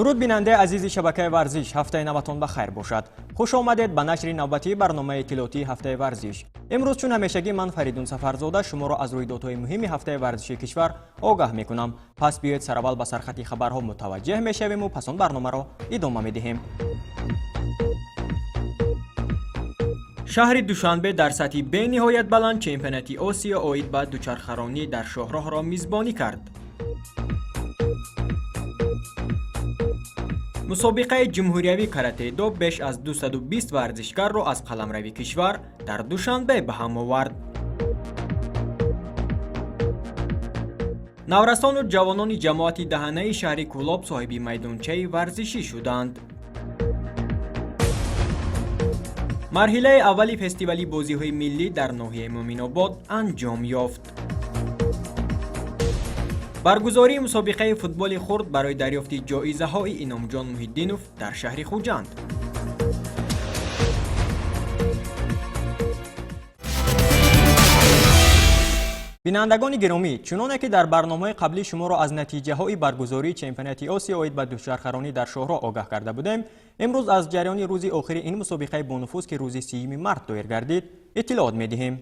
дуруд бинандаи азизи шабакаи варзиш, ҳафтаи наватон ба хайр бошад. хуш омадед ба нашри навбатии барномаи иттилоотии ҳафтаи варзиш. имрӯз чун ҳамешагӣ ман Фаридун Сафарзода шуморо аз рӯйдодҳои муҳими ҳафтаи варзиши кишвар огаҳ мекунам. пас биёед сараввал ба сархати хабарҳо мутаваҷҷеҳ мешавему пас он барномаро идома медиҳем. шаҳри Душанбе дар сатҳи бениҳоят баланд чемпионати Осиё оид ба дучархаронӣ дар шоҳроҳро мизбонӣ кард. мусобиқаи ҷумҳуриявии каратедо беш аз 220 варзишгарро аз қаламрави кишвар дар Душанбе ба ҳам овард. наврасону ҷавонони ҷамоати даҳанаи шаҳри Кӯлоб соҳиби майдончаи варзишӣ шуданд. марҳилаи аввали фестивали бозиҳои миллӣ дар ноҳияи Муъминобод анҷом ёфт. баргузории мусобиқаи футболи хурд барои дарёфти ҷоизаҳои Иномҷон Муҳиддинов дар шаҳри Хуҷанд. бинандагони гиромӣ, чуноне ки дар барномаи қаблӣ шуморо аз натиҷаҳои баргузории чемпионати Осиё оид ба дучархаронӣ дар шоҳроҳ огаҳ карда будем, имрӯз аз ҷараёни рӯзи охири ин мусобиқаи бонуфуз ки рӯзи 3 март доир гардид иттилоот медиҳем.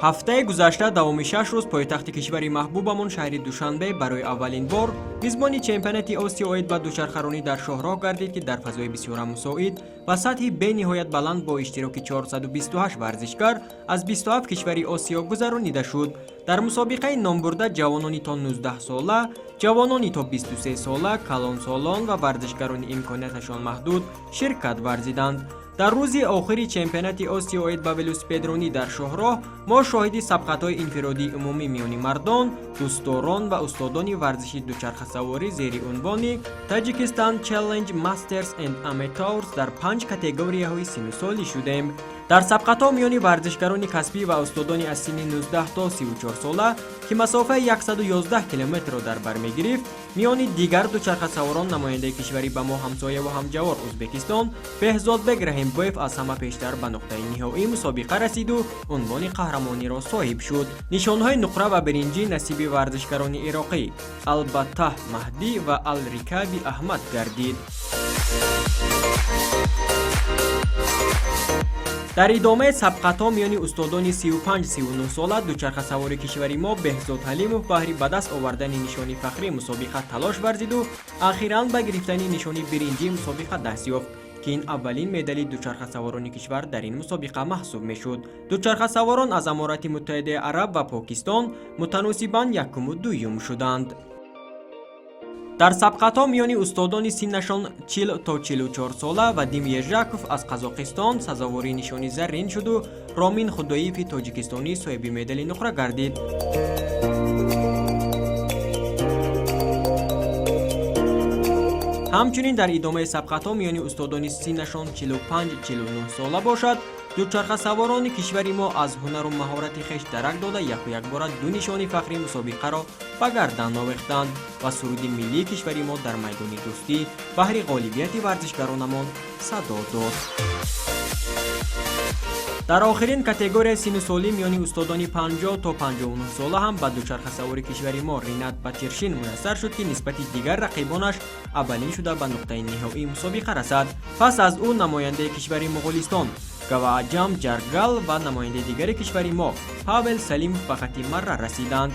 ҳафтаи гузашта давоми 6 рӯз пойтахти кишвари маҳбубамон шаҳри Душанбе барои аввалин бор мизбони чемпионати Осиё оид ба дучархаронӣ дар шоҳроҳ гардид ки дар фазои бисёра мусоид ва сатҳи бениҳоят баланд бо иштироки 428 варзишгар аз 27 кишвари Осиё гузаронида шуд. дар мусобиқаи номбурда ҷавонони то 19 сола, ҷавонони то 23 сола, калонсолон ва варзишгарони имконияташон маҳдуд ширкат варзиданд. дар рӯзи охири чемпионати Осиё оид ба велосипедронӣ дар шоҳроҳ мо шоҳиди сабқатҳои инфиродии умумӣ миёни мардон, дӯстдорон ва устодони варзиши дучархасаворӣ зери унвони Tajikistan Challenge Masters and Amateurs дар 5 категорияҳои синну солӣ шудем. дар сабқатҳо миёни варзишгарони касбӣ ва устодони аз синни 19 то 34 сола ки масофаи 111 километрро дар бар мегирифт, миёни дигар дучархасаворон намояндаи кишвари ба мо ҳамсояву ҳамҷавор Ӯзбекистон Беҳзодбек Раҳимбоев аз ҳама пештар ба нуқтаи ниҳоӣ мусобиқа расиду унвони қаҳрамониро соҳиб шуд. нишонҳои нуқра ва биринҷӣ насиби варзишгарони ироқӣ Албаттаҳ Маҳдӣ ва Ал-Рикаби Аҳмад гардид. дар идомаи сабқатҳо миёни устодони 35-39 сола дучархасавори кишвари мо Беҳзод Ҳалимов баҳри ба даст овардани нишони фахрии мусобиқа талош варзиду ахиран ба гирифтани нишони биринҷии мусобиқа даст ёфт ки ин аввалин медали дучархасаворони кишвар дар ин мусобиқа маҳсуб мешуд. дучархасаворон аз Аморати Муттаҳидаи Араб ва Покистон мутаносибан якуму дуюм шуданд. дар сабқатҳо миёни устодони синнашон 40 то 44 сола Вадим Ежаков аз Қазоқистон сазовори нишони заррин шуду Ромин Худоеви тоҷикистонӣ соҳиби медали нуқра гардид. ҳамчунин дар идомаи сабқатҳо миёни устодони синнашон 45-49 сола бошад, дучархасаворони кишвари мо аз ҳунару маҳорати хеш дарак дода якбора ду нишони фахрии мусобиқаро ба гардан овехтанд ва суруди миллии кишвари мо дар майдони дӯстӣ баҳри ғолибияти варзишгаронамон садо дод. дар охирин категорияи синнусолӣ миёни устодони 50 то 59 сола ҳам ба дучархасавори кишвари мо Ринат Батиршин муяссар шуд ки нисбати дигар рақибонаш аввалин шуда ба нуқтаи ниҳоии мусобиқа расад. пас аз ӯ намояндаи кишвари Муғулистон Гавааҷам Ҷаргал ва намояндаи дигари кишвари мо Павел Салимов ба хати марра расиданд.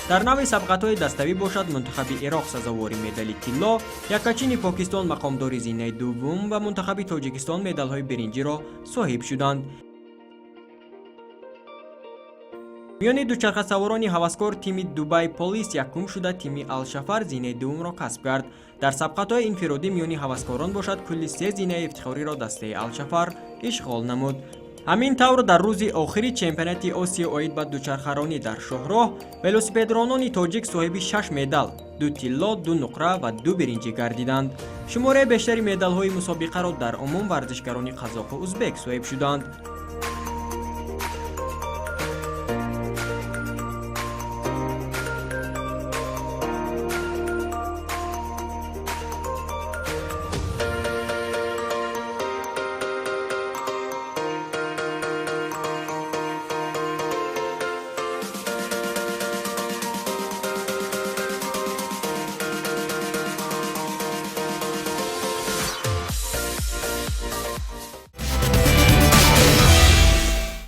дар нави сабқатҳои dastavӣ бошад мунтахаби Ироқ сазовори медали тилло, якачини Покистон мақомдори зинаи дуввум ва мунтахаби Тоҷикистон медалҳои биринҷиро соҳиб шуданд. миёни дучархасаворони ҳаваскор тими Дубай Полис якум шуда тими Алшафар зинаи дуввумро касб кард. дар сабқатҳои инфиродӣ миёни ҳаваскорон бошад кулли 3 зинаи ифтихориро дастаи Алшафар ишғол намуд. ҳамин тавр дар рӯзи охири чемпионати Осиё оид ба дучархаронӣ дар шоҳроҳ велосипедронони тоҷик соҳиби 6 медал, 2 тилло, 2 нуқра ва 2 биринҷӣ гардиданд. шумораи бештари медалҳои мусобиқаро дар умум варзишгарони қазоқу узбек соҳиб шуданд.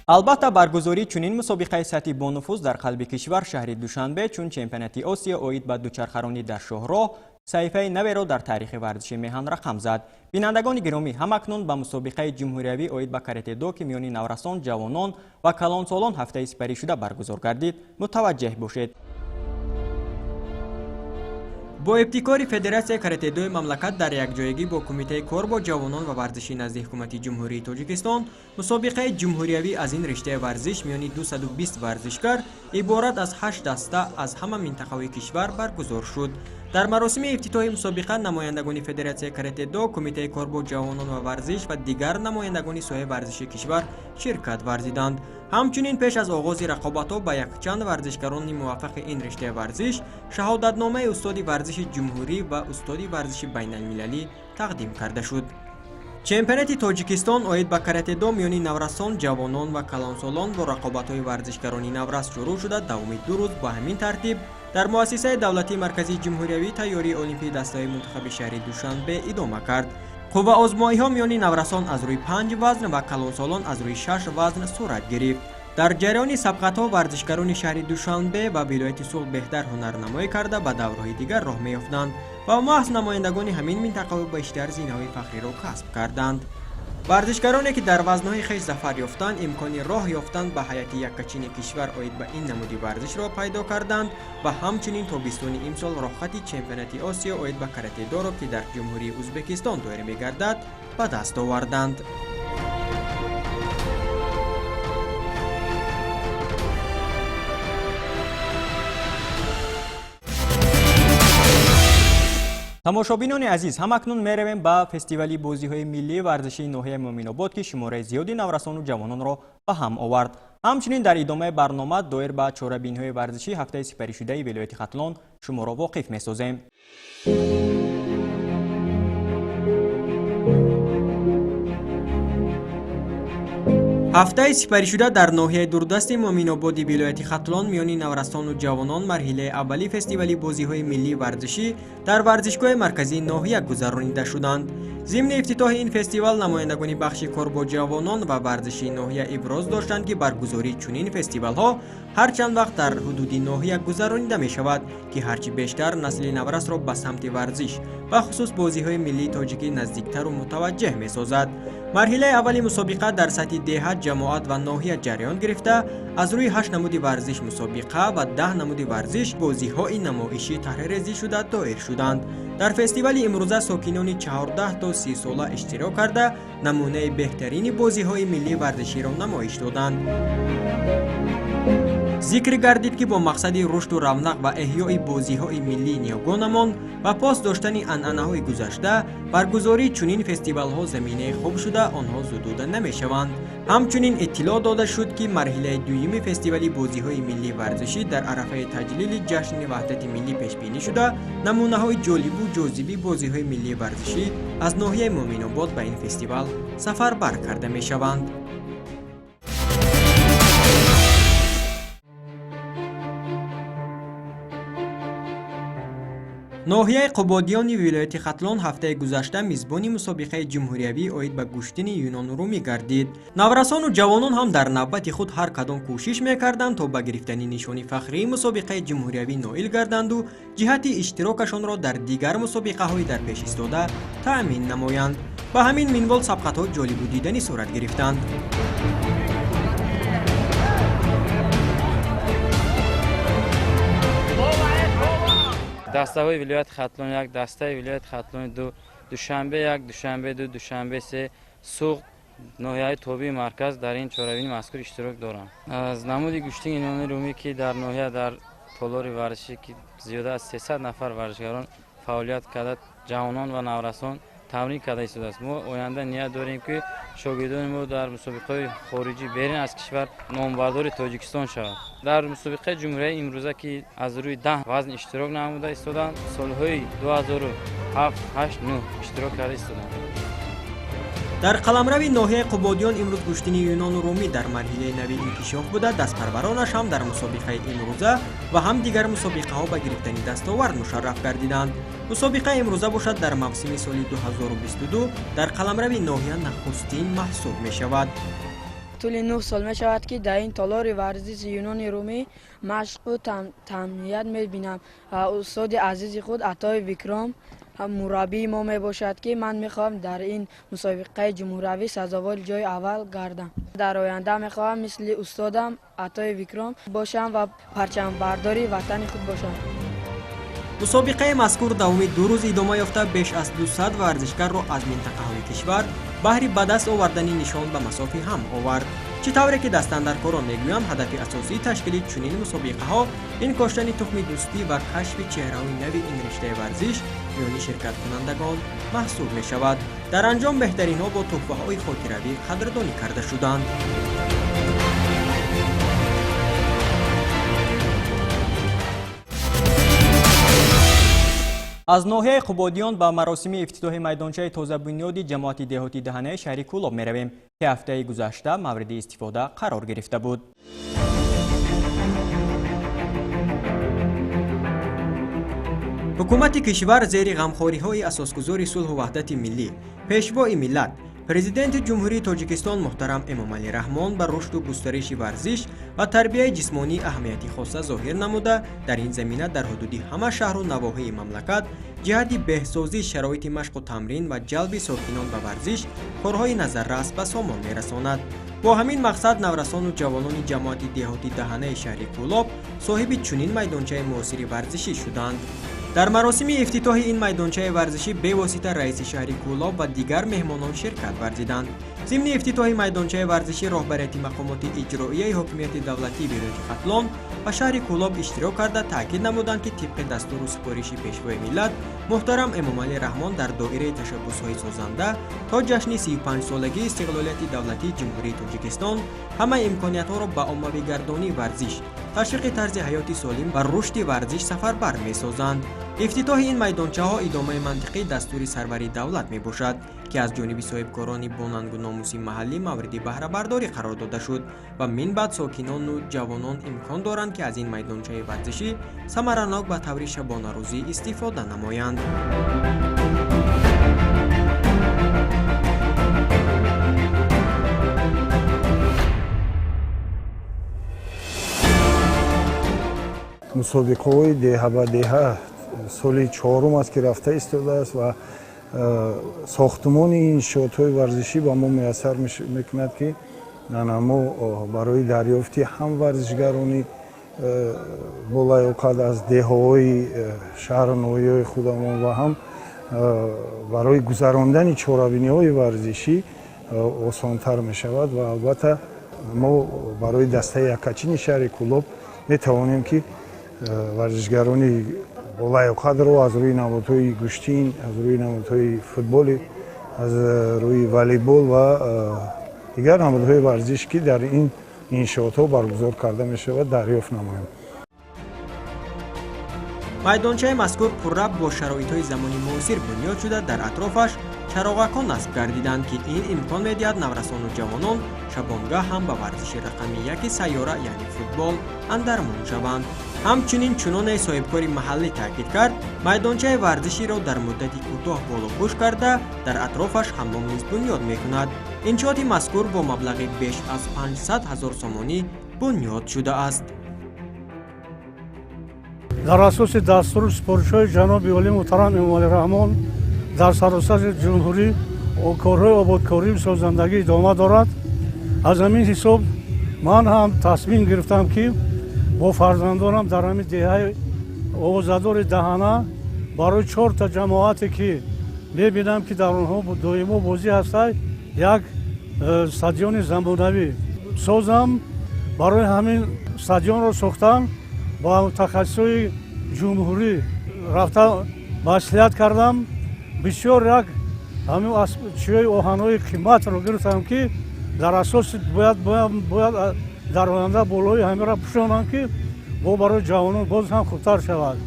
албатта баргузории чунин мусобиқаи сатҳи бонуфуз дар қалби кишвар шаҳри душанбе чун чемпионати осиё оид ба дучархаронӣ дар шоҳроҳ саҳифаи наверо дар таърихи варзиши меҳан рақам зад. бинандагони гиромӣ, ҳамакнун ба мусобиқаи ҷумҳуриявӣ оид ба карате-до ки миёни наврасон, ҷавонон ва калонсолон ҳафтаи сипаришуда баргузор гардид, мутаваҷҷеҳ бошед. бо ибтикори Федератсияи карате-дои мамлакат дар якҷоягӣ бо Кумитаи кор бо ҷавонон ва варзиши назди ҳукумати ҷумҳурии Тоҷикистон, мусобиқаи ҷумҳуриявӣ аз ин риштаи варзиш миёни 220 варзишгар иборат аз 8 даста аз ҳама минтақаҳои кишвар баргузор шуд. дар маросими ифтитоҳи мусобиқа намояндагони Федератсияи карате-до, Кумитаи кор бо ҷавонон ва варзиш ва дигар намояндагони соҳаи варзиши кишвар ширкат варзиданд. ҳамчунин пеш аз оғози рақобатҳо ба якчанд варзишгарони муваффақи ин риштаи варзиш шаҳодатномаи устоди варзиши ҷумҳурӣ ва устоди варзиши байналмилалӣ тақдим карда шуд. чемпионати Тоҷикистон оид ба карате-до миёни наврасон, ҷавонон ва калонсолон бо рақобатҳои варзишгарони наврас шурӯъ шуда давоми 2 рӯз ба ҳамин тартиб дар муассисаи давлатии марказии ҷумҳуриявӣ тайёрии олимпии дастаҳои мунтахаби шаҳри Душанбе идома кард. қувваозмоиҳо миёни наврасон аз рӯи 5 вазн ва калонсолон аз рӯи 6 вазн сурат гирифт. дар ҷараёни сабқатҳо варзишгарони шаҳри Душанбе ва вилояти Суғд беҳтар ҳунарнамоӣ карда ба давраҳои дигар роҳ меёфтанд ва маҳз намояндагони ҳамин минтақаҳо бештар зинаҳои фахриро касб карданд. варзишгароне ки дар вазнҳои хеш зафар ёфтанд, имкони роҳ ёфтан ба ҳайати яккачини кишвар оид ба ин намуди варзишро пайдо карданд ва ҳамчунин тобистони имсол роххати чемпионати Осиё оид ба карате-доро ки дар ҷумҳурии Узбекистон доира мегардад ба даст оварданд. тамошобинони азиз, ҳамакнун меравем ба фестивали бозиҳои миллии варзишии ноҳияи Муъминобод ки шумораи зиёди наврасону ҷавононро ба ҳам овард. ҳамчунин дар идомаи барнома доир ба чорабиниҳои варзишӣ ҳафтаи сипаришудаи вилояти Хатлон шуморо воқиф месозем. ҳафтаи сипаришуда дар ноҳияи дурдасти Муъминободи вилояти Хатлон миёни наврасону ҷавонон марҳилаи аввали фестивали бозиҳои миллии варзишӣ дар варзишгоҳи марказии ноҳия гузаронида шуданд. зимни ифтитоҳи ин фестивал намояндагони бахши кор бо ҷавонон ва варзиши ноҳия иброз доштанд ки баргузории чунин фестивалҳо ҳарчанд вақт дар ҳудуди ноҳия гузаронида мешавад ки ҳарчи бештар насли наврасро ба самти варзиш ва хусус бозиҳои миллии тоҷикӣ наздиктару мутаваҷҷеҳ месозад. марҳилаи аввали мусобиқа дар сатҳи деҳат, ҷамоат ва ноҳия ҷараён гирифта, аз рӯи 8 намуди варзиш мусобиқа ва 10 намуди варзиш бозиҳои намоишӣ таҳриррезӣ шуда доир шуданд. дар фестивали имрӯза сокинони 14 то 30 сола иштирок карда намунаи беҳтарини бозиҳои миллии варзиширо намоиш доданд. зикр гардид ки бо мақсади рушду равнақ ва эҳёи бозиҳои миллии ниёгонамон ва пос доштани анъанаҳои гузашта, баргузории чунин фестивалҳо заминаи хуб шуда онҳо зудуда намешаванд. ҳамчунин иттилоъ дода шуд ки марҳилаи дуюми фестивали бозиҳои миллии варзишӣ дар арафаи таҷлили ҷашни ваҳдати миллӣ пешбинӣ шуда, намунаҳои ҷолибу ҷозиби бозиҳои миллии варзишӣ аз ноҳияи Муъминобод ба ин фестивал сафарбар карда мешаванд. ноҳияи Қубодиёни вилояти Хатлон ҳафтаи гузашта мизбони мусобиқаи ҷумҳуриявӣ оид ба гӯштини юнонурумӣ гардид. наврасону ҷавонон ҳам дар навбати худ ҳар кадом кӯшиш мекарданд то ба гирифтани нишони фахрии мусобиқаи ҷумҳуриявӣ ноил гарданду ҷиҳати иштирокашонро дар дигар мусобиқаҳои дар пеш истода таъмин намоянд. ба ҳамин минвол сабқатҳо ҷолибу диданӣ сурат гирифтанд. дастаҳои вилояти Хатлон 1, дастаи вилояти Хатлони 2, Душанбе 1, Душанбе 2, Душанбе 3, Суғд, ноҳияи тобии марказ дар ин чорабини мазкур иштирок доранд. аз намуди гӯштини юнони румӣ ки дар ноҳия дар толори варзишӣ ки зиёда аз 300 нафар варзишгарон фаъолият карда, ҷавонон ва наврасон тамрин карда истодааст. мо оянда ният дорем ки шогирдони мо дар мусобиқаҳои хориҷӣ берин аз кишвар номбардори Тоҷикистон шавад. дар мусобиқаи ҷумҳуриявӣ имрӯза ки аз рӯи 10 вазн иштирок намуда истоданд, солҳои 2007, 8, 9 иштирок карда истоданд. дар қаламрави ноҳияи Қубодиён имрӯз гӯштини юнону румӣ дар марҳилаи нави инкишоф буда, дастпарваронаш ҳам дар мусобиқаи имрӯза ва ҳам дигар мусобиқаҳо ба гирифтани дастовард мушарраф гардиданд. мусобиқаи имрӯза бошад дар мавсими соли 2022 дар қаламрави ноҳия нахустин маҳсуб мешавад. طول 9 سال می شود که در این تالار ورزش یونان رومی مشق و تمرینات می بینم. استاد عزیز خود عطای ویکرام مربی ما می باشد که من می خواهم در این مسابقه جمهوری سزاوار جای اول گردم. در آینده می خواهم مثل استادم عطای ویکرام باشم و پرچم برداری وطن خود باشم. مسابقه مذکور داومی 2 روز ادامه یافته بیش از 200 ورزشکار را از منطقه‌های کشور بهر به دست آوردن نشان به مسافی هم آورد. چطوری که دستاندرکاران میگویند هدف اساسی تشکیل چنین مسابقه ها این کاشتن تخم دوستی و کشف چهره‌های نوی این رشته ورزش میان شرکت کنندگان محسوب می شود. در انجام بهترین ها با تحفه‌های خاطره‌ای قدردانی کرده شدند. از ناحیه قبادیان به مراسم افتتاح میدانچه تازه بنیادی جماعت دهاتی دهنه شهر کولاب میرویم که هفته گذشته مورد استفاده قرار گرفته بود. حکومت کشور زیر غمخوری‌های اساسگذار صلح و وحدت ملی، پیشوا ملت، پرزیدنت جمهوری تاجیکستان محترم امامعلی رحمان بر رشد و گسترش ورزش و تربیت جسمانی اهمیتی خاصه ظاهر نموده در این زمینه در حدود همه شهر و نواحی مملکت جهت بهسازی شرایط مشق و تمرین و جلب ساکنان به ورزش کارهای نظررس به سامان می‌رساند. با همین مقصد نورسان و جوانان جماعت دهاتی دهنه شهر کولاب صاحب چنین میدانچه معاصر ورزشی شدند. در مراسم افتتاح این میدانچه ورزشی به واسطه رئیس شهر کولاب و دیگر مهمانان شرکت ورزیدند. ضمن افتتاح میدانچه ورزشی رهبریت مقامات اجرایی حاکمیت دولتی ولایت ختلان و شهر کولاب اشتراک کرده تاکید نمودند که طبق دستور و سفارش پیشوای ملت محترم امامعلی رحمان در دایره تشبس‌های سازنده تا جشن 35 سالگی استقلالیت دولتی جمهوری تاجیکستان همه امکانیت‌ها را به عامه گردانی ورزش، تشویق طرز حیات سالم و رشد ورزش سفربر می‌سازند. افتتاح این میدانچه ها ادامه منطقی دستور سروری دولت می باشد که از جانب صاحبکاران باننگ و ناموسی محلی مورد بهره برداری قرار داده شد و من بعد ساکنان و جوانان امکان دارند که از این میدانچه ورزشی ثمرناک به طور شبانه روزی استفاده نمایند. مسابقه‌های دهه به دهه سال 4 است که رفته ایستاده است و ساختمان انشاءات‌های ورزشی با ما میسر میکند که ما برای دریافتی هم ورزشگرانی بالایوقت از دهه‌های شهر و ناحیه‌های خودمان و هم برای گذراندن چهاربینی‌های ورزشی آسان‌تر می‌شود و البته ما برای دسته یکچین شهر کولاب می‌توانیم که ورزشگرانی بالایوقت رو از روی نمادهای گشتین، از روی نمادهای فوتبال، از روی والیبال و دیگر نمادهای ورزش که در این انشاءات‌ها برگزار کرده می‌شود دریافت نماییم. میدانچه مذکور پرربط با شرایط‌های زمانی معاصر بنیاد شده در اطرافش چراغکان نصب گردیدند که این امکان می‌دهد نورسان و جوانان شبانگاه هم به ورزش رقمی 1 سیاره یعنی فوتبال اندرمان شوند. همچنین چنان صاحبکار محلی تاکید کرد میدانچه ورزشی را در مدتی کوتاه بالاپوش کرده در اطرافش حمام نیز بنیاد می‌کند. انشاءات مذکور با مبلغ بیش از 500,000 سومانی بنیاد شده است. در اساس دستور سفارش‌های جناب عالی محترم امامعلی رحمان در سراسر جمهوری کارهای آبادکاری و سازندگی ادامه دارد. از همین حساب من هم تصمیم گرفتم که با فرزندانم در همین دهه آوازدار دهنه برای 4 تا جماعتی که می‌بینم که در آنها دائما بازی هست یک استادیوم زمانوی سازم. برای همین استادیوم را ساختم با متخصصای جمهوری رفته مصلحت کردم. بسیار یک همین چیزهای آهن‌های قیمت را گرفتم که در اساس باید در آینده بالای همه را پوشانم که برای جوانان باز هم خوبتر شود.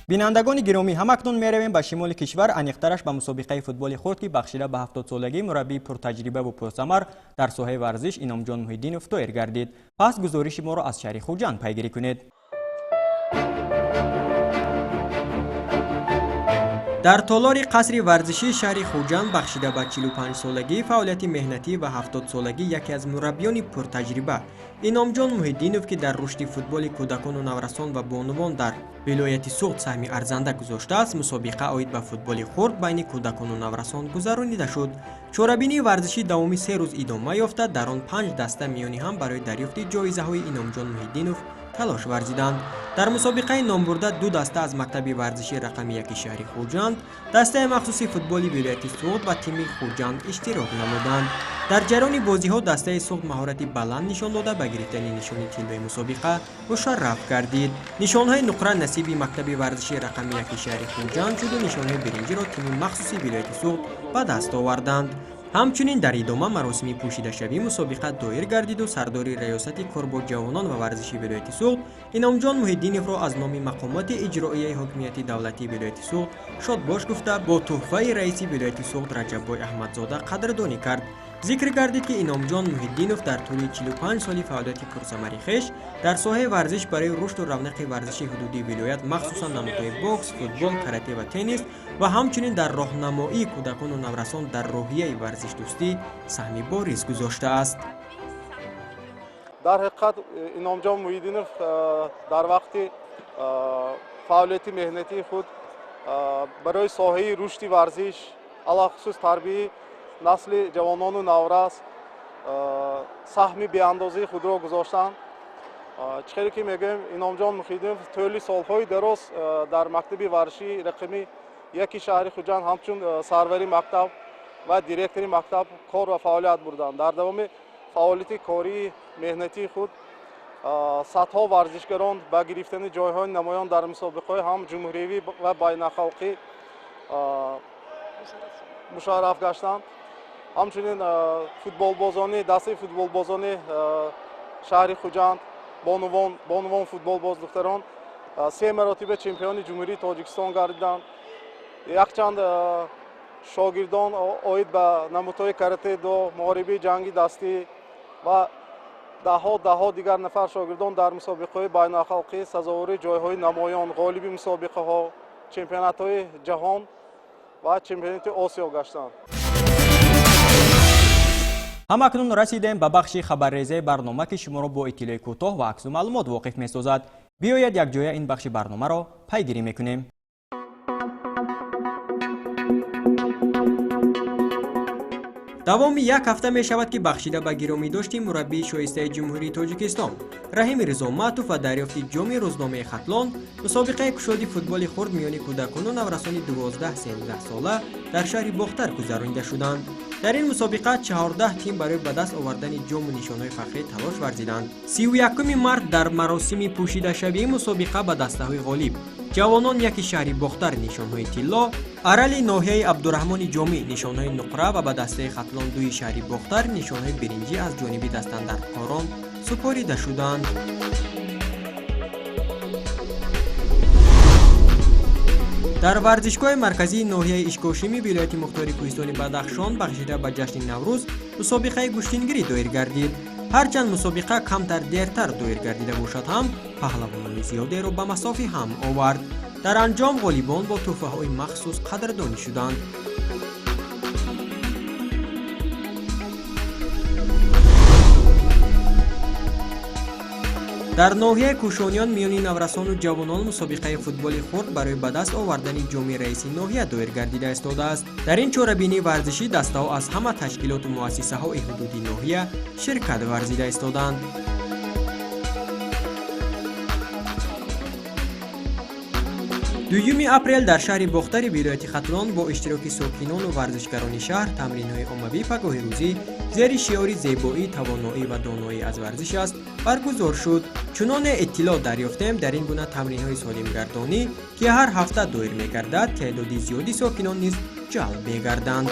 بینندگان گرامی، همکنون میرویم به شمال کشور، انیقترش به مسابقه فوتبال خرد که بخشیده به 70 سالگی مربی پرتجربه و پرثمر در ساحه ورزش انعامجان محی‌الدینov دایر گردید. پس گزارش ما را از شهر خوجند پیگیری کنید. дар толори қасри варзишии шаҳри хуҷанд бахшида ба 45 солагӣ фаъолияти меҳнатӣ ва 70 солагӣ яке аз мураббиёни пуртаҷриба Иномҷон Муҳиддинов ки дар рушди футболи кӯдакону наврасон ва бонувон дар вилояти Суғд саҳми арзанда гузоштааст, мусобиқа оид ба футболи хурд байни кӯдакону наврасон гузаронида шуд. Чорабинии варзишӣ давоми 3 рӯз идома ёфта, дар он 5 даста миёни ҳам барои дарёфти ҷоизаҳои Иномҷон Муҳиддинов талош варзиданд. Дар мусобиқаи номбурда 2 даста аз мактаби варзиши рақами 1 шаҳри Хуҷанд, дастаи махсуси футболи вилояти Суғд ва тими Хуҷанд иштирок намуданд. дар ҷараёни бозиҳо дастаи Суғд маҳорати баланд нишон дода ба гирифтани нишони тиллои мусобиқа мушарраф гардид. Нишонҳои нуқра насиби мактаби варзиши рақами 1 шаҳри Хуҷанд шуду нишонҳои биринҷиро тими махсуси вилояти Суғд ба даст оварданд. ҳамчунин дар идома маросими пӯшидашавии мусобиқа доир гардиду сардори раёсати корбоҷавонон ва варзиши вилояти Суғд Иномҷон Муҳиддиновро аз номи мақомоти иҷроияи ҳокимияти давлатии вилояти Суғд шодбош гуфта бо тӯҳфаи раиси вилояти Суғд Раҷаббой Аҳмадзода қадрдонӣ кард. зикр гардид ки Иномҷон Муҳиддинов дар тӯли 45 соли фаъолияти пурсамари хеш дар соҳаи варзиш барои рушду равнақи варзиши ҳудудии вилоят махсусан намудҳои бокс, футбол, карате ва теннис ва ҳамчунин дар роҳнамоии кӯдакону наврасон дар роҳияи варзишдӯстӣ саҳми бориз гузоштааст. дар ҳақиқат Иномҷон Муҳиддинов дар вақти фаъолияти меҳнатии худ барои соҳаи рушди варзиш алахусус тарбияи насли ҷавонону наврас саҳми беандозаи худро гузоштанд. чӣ хеле ки мегӯем Иномҷон Муҳиддинов тӯли солҳои дароз дар мактаби варзишии рақами 1 шаҳри Хуҷанд ҳамчун сарвари мактаб ва директори мактаб кор ва фаъолият бурданд. дар давоми фаъолияти кории меҳнатии худ садҳо варзишгарон ба гирифтани ҷойҳои намоён дар мусобиқаҳои ҳам ҷумҳуривӣ ва байнахалқӣ мушарраф гаштанд. ҳамчунин футболбозони дастаи футболбозони шаҳри Хуҷанд бонувон футболбоз духтарон 3 маротиба чемпиони ҷумҳурии Тоҷикистон гардиданд. якчанд шогирдон оид ба намудҳои карате до муҳорибаи ҷанги дастӣ ва даҳҳо дигар нафар шогирдон дар мусобиқаҳои байнахалқӣ сазовори ҷойҳои намоён, ғолиби мусобиқаҳо, чемпионатҳои ҷаҳон ва чемпионати Осиё гаштанд. ҳамакнун расидем ба бахши хабаррезаи барнома ки шуморо бо иттилои кӯтоҳ ва аксу маълумот воқиф месозад. биёяд якҷоя ин бахши барномаро пайгирӣ мекунем. давоми як ҳафта мешавад ки бахшида ба гиромӣ дошти мураббии шоистаи ҷумҳурии Тоҷикистон Раҳими Ризоматов ва дарёфти ҷоми рӯзномаи Хатлон мусобиқаи кушоди футболи хурд миёни кӯдакону наврасони 12-13 сола дар шаҳри Бохтар гузаронида шуданд. дар ин мусобиқа 14 тим барои ба даст овардани ҷому нишонҳои фахрӣ талош варзиданд. 31 март дар маросими пӯшидашавии мусобиқа ба дастаҳои ғолиб ҷавонон 1 шаҳри Бохтар нишонҳои тилло, арали ноҳияи Абдурахмони Ҷомӣ нишонҳои нуқра ва ба дастаи Хатлон 2 шаҳри Бохтар нишонҳои биринҷӣ аз ҷониби дастандартқорон супорида шуданд. дар варзишгоҳи марказии ноҳияи Ишкошими вилояти Мухтори Кӯҳистони Бадахшон бахшида ба ҷашни Наврӯз мусобиқаи гӯштингирӣ доир гардид. ҳарчанд мусобиқа камтар дертар доир гардида бошад ҳам паҳлавонони зиёдеро ба масофи ҳам овард. дар анҷом ғолибон бо тӯҳфаҳои махсус қадрдонӣ шуданд. дар ноҳияи кӯшониён миёни наврасону ҷавонон мусобиқаи футболи хурд барои ба даст овардани ҷоми раиси ноҳия доир гардида истодааст. дар ин чорабинии варзишӣ дастаҳо аз ҳама ташкилоту муассисаҳои ҳудуди ноҳия ширкат варзида истоданд. 2 апрел дар шаҳри Бохтари вилояти Хатлон бо иштироки сокинону варзишгарони шаҳр тамринҳои оммавии пагоҳи рӯзӣ зери шиори зебоӣ, тавоноӣ ва доноӣ аз варзиш аст баргузор шуд. чуноне иттилоъ дарёфтем, дар ин гуна тамринҳои солимгардонӣ ки ҳар ҳафта доир мегардад теъдоди зиёди сокинон низ ҷалб мегарданд.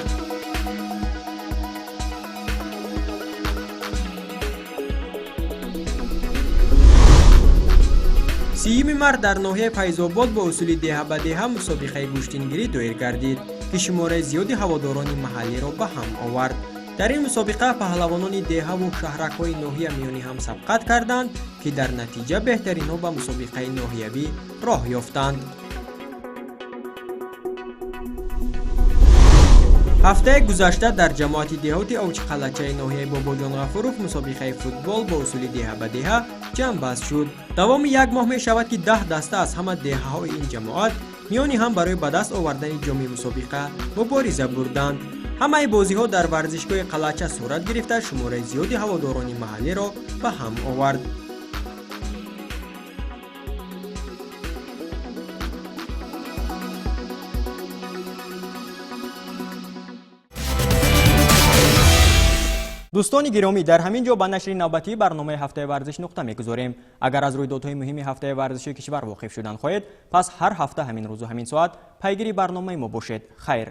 سیوم مرد در ناحیه فیض‌آباد با اصول دهه به دهه مسابقه گوشتنگیری دایر گردید که شماره زیادی هواداران محلی را به هم آورد. در این مسابقه پهلوانان دهه و شهرک‌های ناحیه میانی هم سبقت کردند که در نتیجه بهترین ها به مسابقه ناحیوی راه یافتند. ҳафтаи гузашта дар ҷамоати деҳоти Овчқалачаи ноҳияи Бобоҷон Ғафуров мусобиқаи футбол бо усули деҳа ба деҳа ҷамъбаст шуд. Давоми як моҳ мешавад ки 10 даста аз ҳама деҳаҳои ин ҷамоат миёни ҳам барои ба даст овардани ҷоми мусобиқа мубориза бурданд. ҳамаи бозиҳо дар варзишгоҳи Қалача сурат гирифта шумораи зиёди ҳаводорони маҳаллиро ба ҳам овард. дӯстони гиромӣ, дар ҳамин ҷо ба нашри навбатии барномаи ҳафтаи варзиш нуқта мегузорем. агар аз рӯйдодҳои муҳими ҳафтаи варзиши кишвар воқиф шудан хоҳед, пас ҳар ҳафта ҳамин рӯзу ҳамин соат пайгири барномаи мо бошед. хайр.